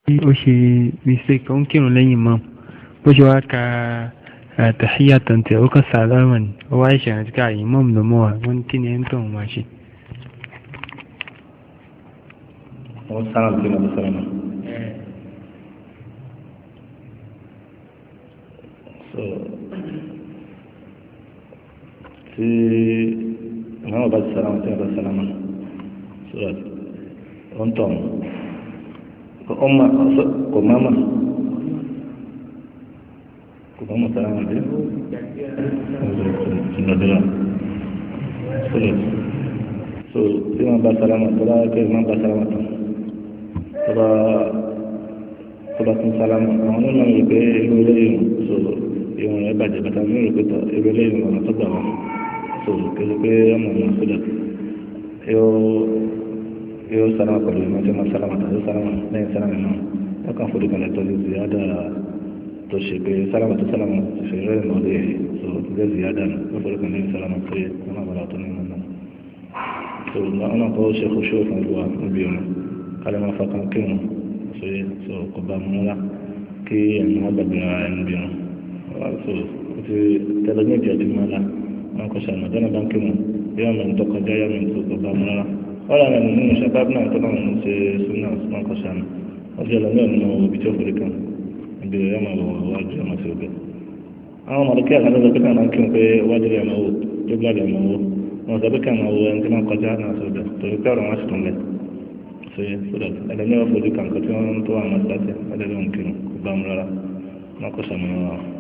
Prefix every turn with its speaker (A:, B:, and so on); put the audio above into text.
A: ó ṣe mistake ó ń kírun lẹ́yìn mọ́ bó ṣe wá ka àtàhíyà tàǹtẹ̀ ó kàn sàlámà ní ó wá ìṣẹ̀rántí ká ìmọ̀ọ́mù ló mọ̀ wá wọ́n kí ni ẹ̀ ń tọ̀ wọ́n máa ṣe.
B: wọ́n sára bí wọ́n sára náà. so tí ìmọ̀ọ́mù bá ti sálámà tí wọ́n bá sálámà so that wọ́n tọ̀ kò máma sálámà dé ìdàdúrà so tí wọ́n bá sálámà tó bá kẹ́ wọ́n bá sálámà tó bá tún sálámà àwọn onímọ̀ rẹ̀ pé irú eléyìí so ìwọ̀n rẹ̀ bàjẹ́ bàtà mí rẹ̀ pé tọ̀ irú eléyìí ọ̀nà tó gbà wọ́n so kéde pé ọmọ ọ̀nà sódà yóò sálámà pẹ̀lú ìmọ̀ tí wọ́n sálámà tàbí sálámà lẹ́yìn sálámà náà wọ́n kàn fòdì kalẹ̀ tọ́jú ziyada tó ṣe pé sálámà tó sálámà ṣe rẹ̀ lọ́dẹ̀ so ilé ziyada wọ́n fòdì kalẹ̀ lẹ́yìn sálámà pé wọ́n àbàlà tó ní ìmọ̀ náà so wọ́n náà kọ́ ṣe kò ṣó fún ìlú wa níbi ọ̀nà kálẹ̀ máa fa kan kírun so kò bá mú ńlá kí ẹ̀mí wọn gbàgbé ara ẹni bí wọn so ti tẹlẹmí ìdí àti mọ́lá wọn kọ́ sàmà dáná bá ń kírun yóò mẹ́rin tó kọjá yóò mẹ́rin tó kò bá mú ńlá wọ́n rà nínú ìṣàbábí náà tó náà ń ṣe súnà wọn kọ́ sàmà wọ́n jẹ́ lọ́nà ìlú ibi tí ó forí kan ibi rẹ̀ máa wọ wájú ọmọ sí ọbẹ̀. àwọn ọmọdékè àkàndé sọ pé káà máa ń kírun pé wájú rẹ̀ máa wò jógbà rẹ̀ máa wò wọn sọ pé káà máa wò ẹni tí máa kọjá náà sí ọbẹ̀ torí pé ọ̀rọ̀ wọn sì tún lẹ̀ so that ẹlẹ́ni wọ́n forí kan kó tí wọ́n tó àwọn sáté ẹlẹ́ni wọn kírun kó bá mu rárá wọn kọ́ sàmì wọn.